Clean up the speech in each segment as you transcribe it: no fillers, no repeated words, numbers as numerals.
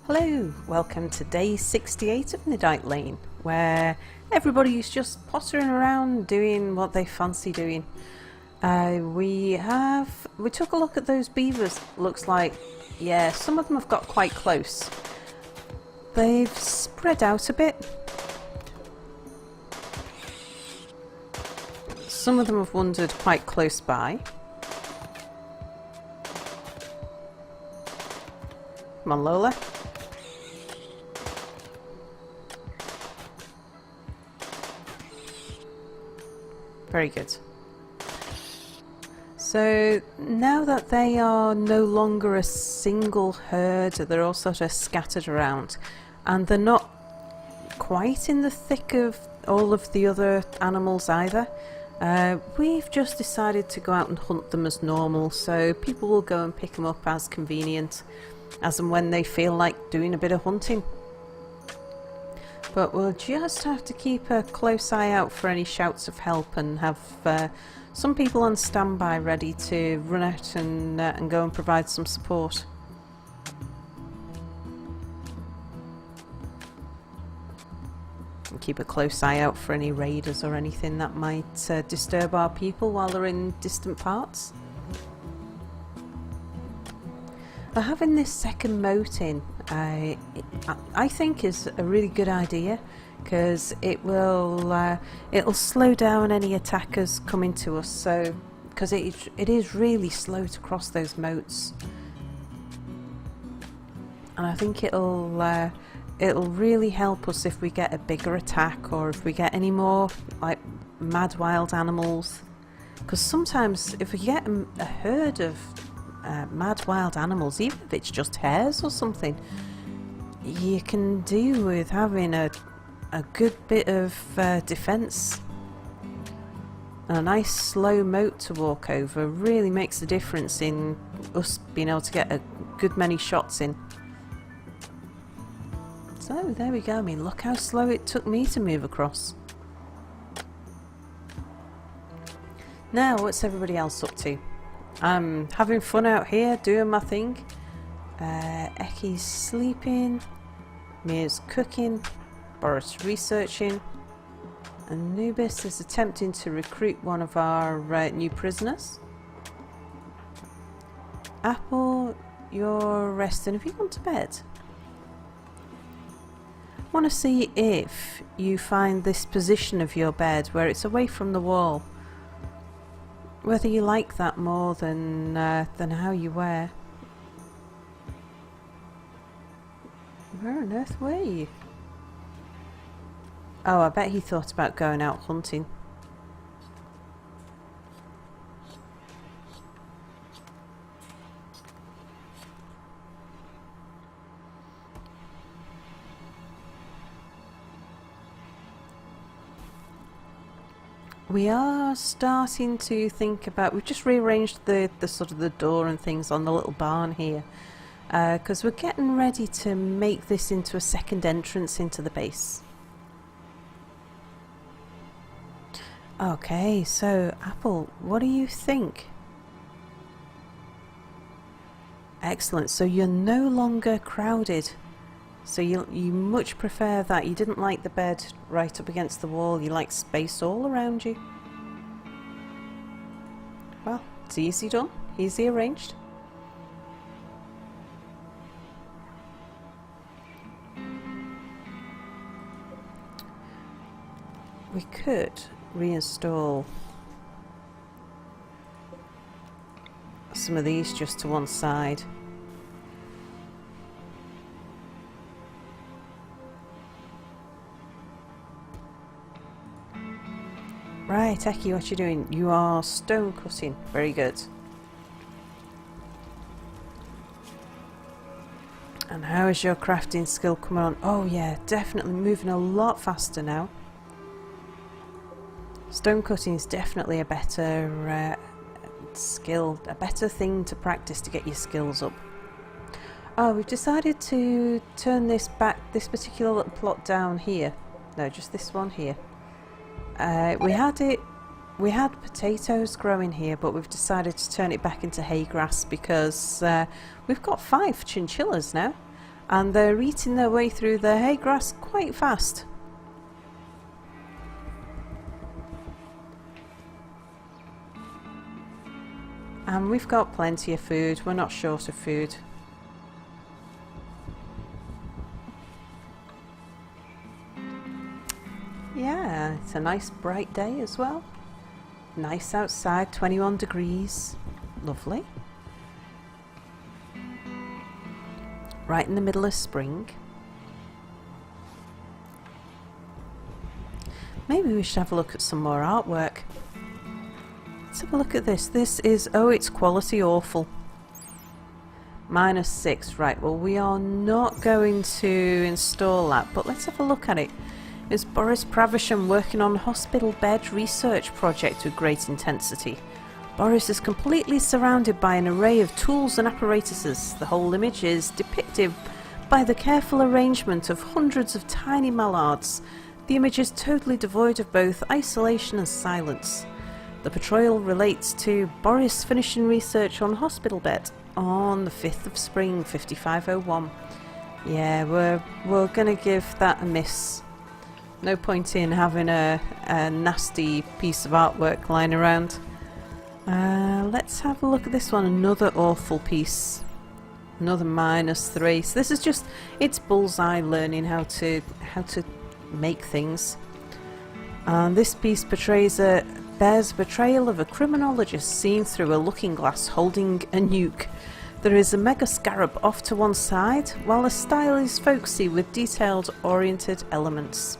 Hello, welcome to day 68 of Niddite Lane, where everybody's just pottering around doing what they fancy doing. We took a look at those beavers. Looks like, yeah, some of them have got quite close. They've spread out a bit. Some of them have wandered quite close by. Come on, Lola. Very good. So now that they are no longer a single herd, they're all sort of scattered around, and they're not quite in the thick of all of the other animals either. We've just decided to go out and hunt them as normal, so people will go and pick them up as convenient, as and when they feel like doing a bit of hunting. But we'll just have to keep a close eye out for any shouts of help and have some people on standby ready to run out and go and provide some support. And keep a close eye out for any raiders or anything that might disturb our people while they're in distant parts. But having this second moat in, I think is a really good idea, because it'll slow down any attackers coming to us. So, because it is really slow to cross those moats, and I think it'll really help us if we get a bigger attack, or if we get any more like mad wild animals. Because sometimes if we get a herd of mad wild animals, even if it's just hares or something, you can do with having a good bit of defence. A nice slow moat to walk over really makes a difference in us being able to get a good many shots in. So there we go. I mean, look how slow it took me to move across. Now what's everybody else up to? I'm having fun out here doing my thing. Ecky's sleeping, Mia's cooking, Boris researching, and Anubis is attempting to recruit one of our new prisoners. Apple, you're resting. Have you gone to bed? I want to see if you find this position of your bed where it's away from the wall, whether you like that more than how you were. Where on earth were you? Oh, I bet he thought about going out hunting. We are starting to think about, we've just rearranged the sort of the door and things on the little barn here, because we're getting ready to make this into a second entrance into the base. Okay, so Apple, what do you think? Excellent, so you're no longer crowded. So you much prefer that. You didn't like the bed right up against the wall, you like space all around you. Well, it's easy done, easy arranged. We could reinstall some of these just to one side. Right, Eki, what you doing? You are stone cutting. Very good. And how is your crafting skill coming on? Oh yeah, definitely moving a lot faster now. Stone cutting is definitely a better skill, a better thing to practice to get your skills up. Oh, we've decided to turn this back, this particular little plot down here. No, just this one here. We had potatoes growing here, but we've decided to turn it back into hay grass because we've got 5 chinchillas now, and they're eating their way through the hay grass quite fast. And we've got plenty of food, we're not short of food. Yeah, it's a nice bright day as well. Nice outside, 21 degrees. Lovely. Right in the middle of spring. Maybe we should have a look at some more artwork. Let's have a look at this. This is, oh, it's quality awful. -6. Right, well, we are not going to install that, but let's have a look at it. Is Boris Pravisham working on a hospital bed research project with great intensity. Boris is completely surrounded by an array of tools and apparatuses. The whole image is depicted by the careful arrangement of hundreds of tiny mallards. The image is totally devoid of both isolation and silence. The portrayal relates to Boris finishing research on hospital bed on the 5th of spring, 5501. Yeah, we're gonna give that a miss. No point in having a nasty piece of artwork lying around. Let's have a look at this one. Another awful piece. Another -3. So this is just, it's Bullseye learning how to make things. And this piece bears a portrayal of a criminologist seen through a looking glass holding a nuke. There is a mega scarab off to one side, while the style is folksy with detailed oriented elements.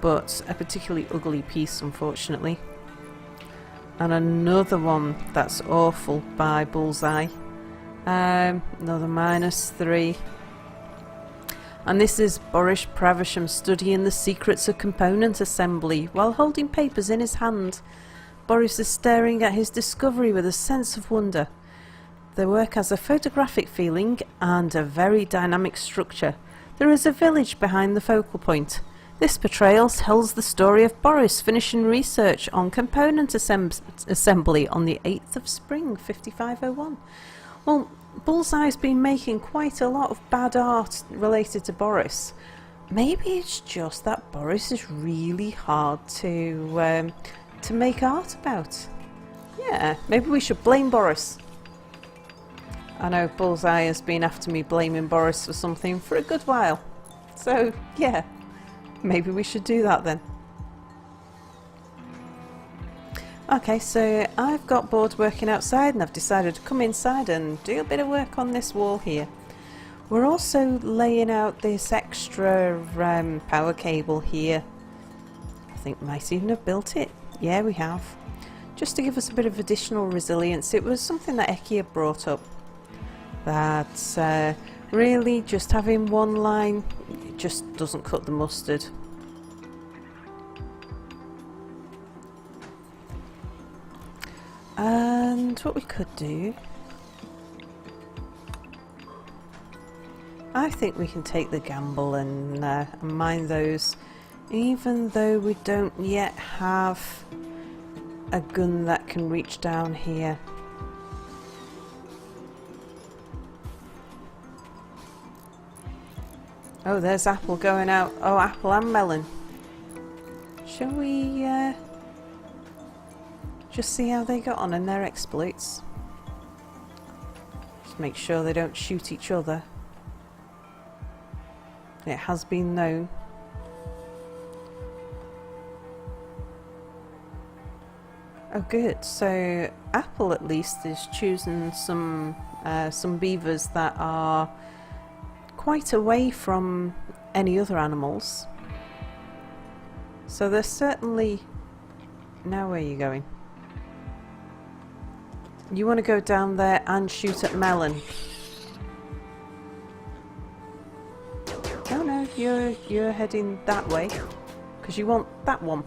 But a particularly ugly piece, unfortunately. And another one that's awful by Bullseye. Another -3. And this is Boris Pravisham studying the secrets of component assembly while holding papers in his hand. Boris is staring at his discovery with a sense of wonder. The work has a photographic feeling and a very dynamic structure. There is a village behind the focal point. This portrayal tells the story of Boris finishing research on component assembly on the 8th of spring, 5501. Well, Bullseye's been making quite a lot of bad art related to Boris. Maybe it's just that Boris is really hard to make art about. Yeah, maybe we should blame Boris. I know Bullseye has been after me blaming Boris for something for a good while. So, yeah. Maybe we should do that then. Okay, so I've got bored working outside and I've decided to come inside and do a bit of work on this wall here. We're also laying out this extra power cable here. I think we might even have built it. Yeah, we have. Just to give us a bit of additional resilience. It was something that Ekia brought up. That really just having one line, it just doesn't cut the mustard. And what we could do, I think we can take the gamble and mine those, even though we don't yet have a gun that can reach down here. Oh, there's Apple going out. Oh, Apple and Melon. Shall we just see how they got on in their exploits? Just make sure they don't shoot each other. It has been known. Oh, good. So Apple at least is choosing some beavers that are quite away from any other animals. So there's certainly... Now where are you going? You want to go down there and shoot at Melon. Oh no, you're heading that way. Because you want that one.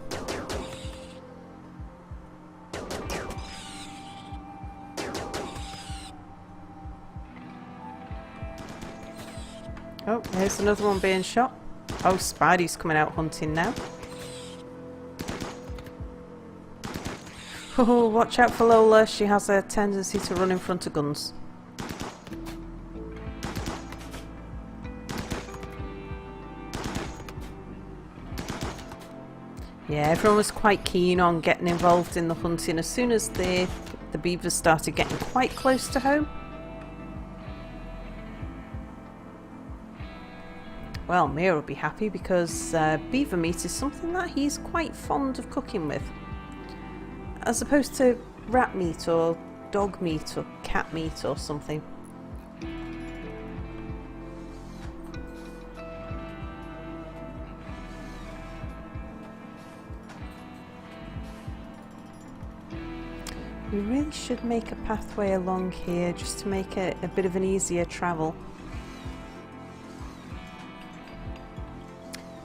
Oh, there's another one being shot. Oh, Spidey's coming out hunting now. Oh, watch out for Lola. She has a tendency to run in front of guns. Yeah, everyone was quite keen on getting involved in the hunting as soon as the beavers started getting quite close to home. Well, Mia will be happy because beaver meat is something that he's quite fond of cooking with. As opposed to rat meat or dog meat or cat meat or something. We really should make a pathway along here just to make it a bit of an easier travel.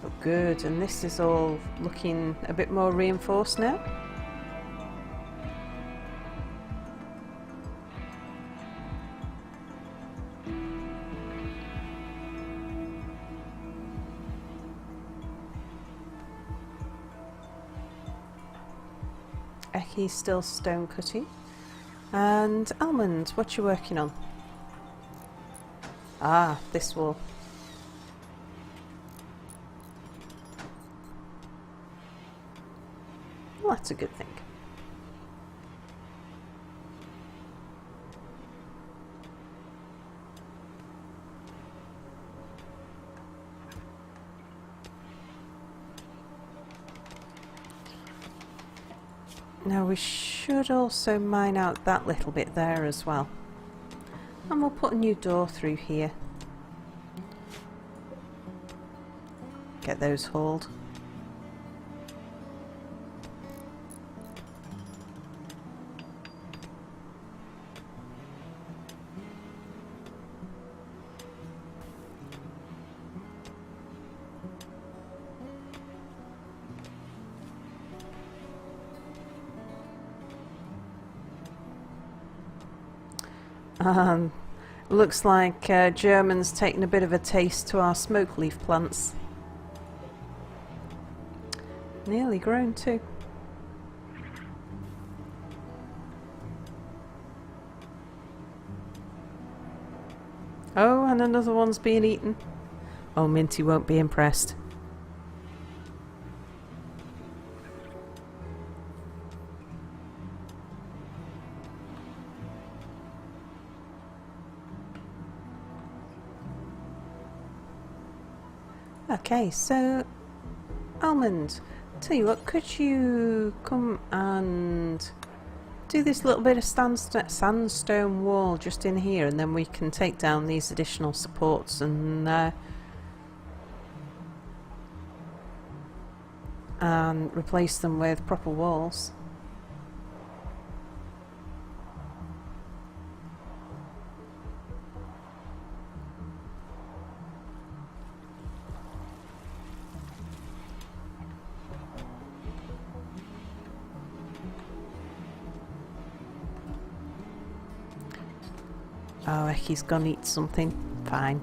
Oh, good, and this is all looking a bit more reinforced now. He's still stone cutting. And Almond, what you working on? Ah, this wall. Well, that's a good thing. Now we should also mine out that little bit there as well. And we'll put a new door through here. Get those hauled. Looks like German's taken a bit of a taste to our smokeleaf plants. Nearly grown too. Oh, and another one's being eaten. Oh, Minty won't be impressed. Okay, so Almond, tell you what, could you come and do this little bit of sandstone wall just in here, and then we can take down these additional supports and replace them with proper walls. Oh, Ecky's gone eat something. Fine.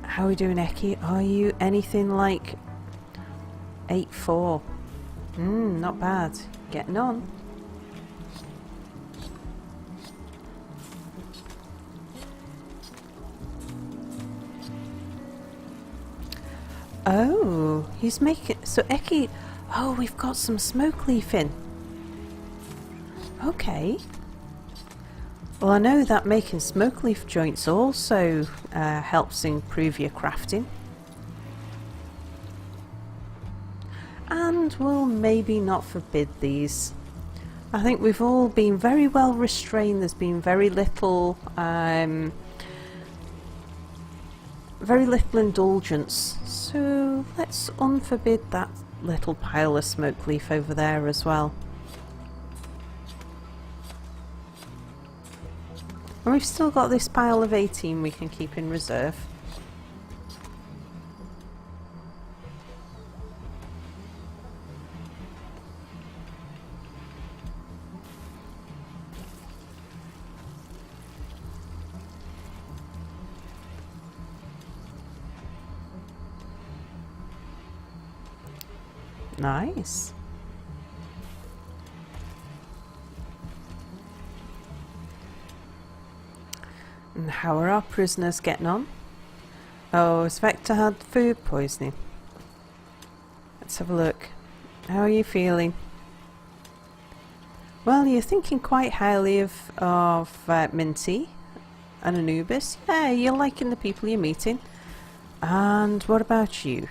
How are we doing, Ecky? Are you anything like 8-4? Not bad. Getting on. Oh, he's making... So Ecky... Oh, we've got some smokeleaf in. Okay. Well, I know that making smokeleaf joints also helps improve your crafting. And we'll maybe not forbid these. I think we've all been very well restrained. There's been very little indulgence. So let's unforbid that little pile of smokeleaf over there as well. And we've still got this pile of 18 we can keep in reserve. Nice. And how are our prisoners getting on? Oh, has Vector had food poisoning? Let's have a look. How are you feeling? Well, you're thinking quite highly of Minty and Anubis. Yeah, you're liking the people you're meeting. And what about you?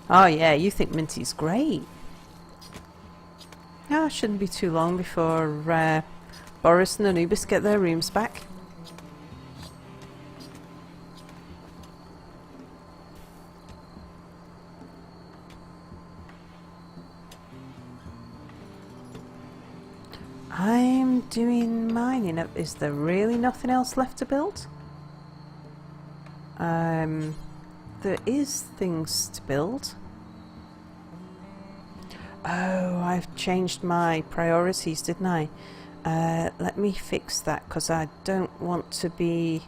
Oh yeah, you think Minty's great. Oh, it shouldn't be too long before Boris and Anubis get their rooms back. I'm doing mining. Is there really nothing else left to build? There is things to build. Oh, I've changed my priorities, didn't I? Let me fix that, because I don't want to be...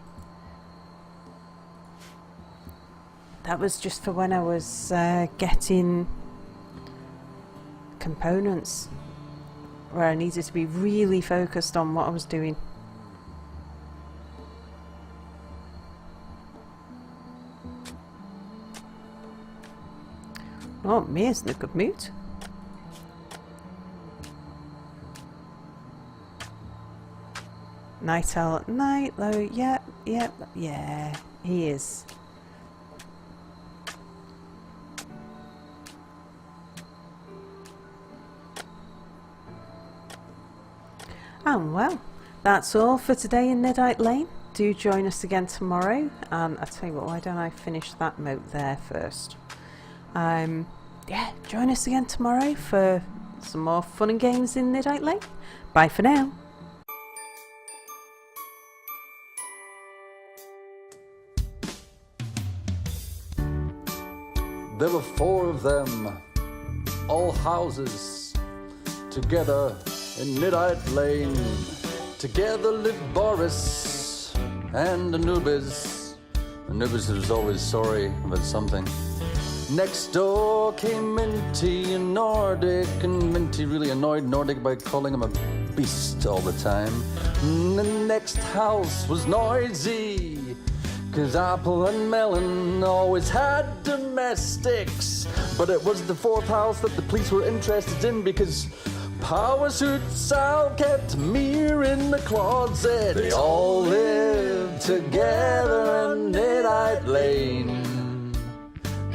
That was just for when I was getting components, where I needed to be really focused on what I was doing. Oh, Mia's in a good mood. Night owl at night, though. Yeah, he is. And well, that's all for today in Niddite Lane. Do join us again tomorrow. And I'll tell you what, why don't I finish that moat there first? Yeah, join us again tomorrow for some more fun and games in Niddite Lane. Bye for now. There were 4 of them, all houses, together in Niddite Lane. Together lived Boris and Anubis. Anubis was always sorry about something. Next door came Minty and Nordic, and Minty really annoyed Nordic by calling him a beast all the time. And the next house was noisy, 'cause Apple and Melon always had domestics. But it was the 4th house that the police were interested in, because Power Suit Sal kept Mir in the closet. They all lived together in Niddite Lane,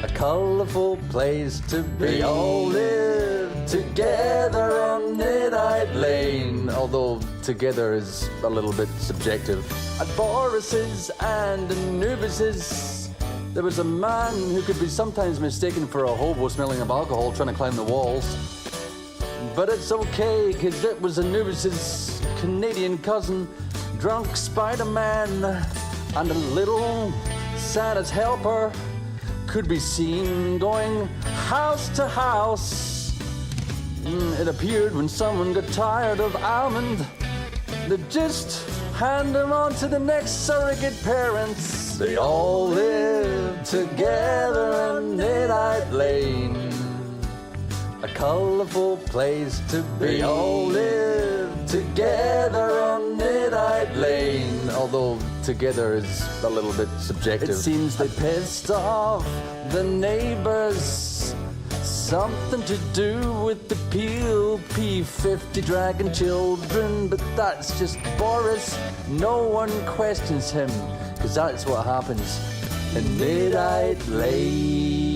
a colourful place to be. They all lived together on Niddite Lane, although together is a little bit subjective. At Boris's and Anubis's, there was a man who could be sometimes mistaken for a hobo smelling of alcohol trying to climb the walls. But it's okay, 'cause it was Anubis's Canadian cousin, drunk Spider-Man, and a little Santa's helper could be seen going house to house. It appeared when someone got tired of almond, they'd just hand them on to the next surrogate parents. They all lived together in Niddite Lane, a colourful place to be. They all lived together on Niddite Lane, although together is a little bit subjective. It seems they pissed off the neighbours, something to do with the Peel P50 dragon children, but that's just Boris. No one questions him, 'cause that's what happens in Niddite Lane.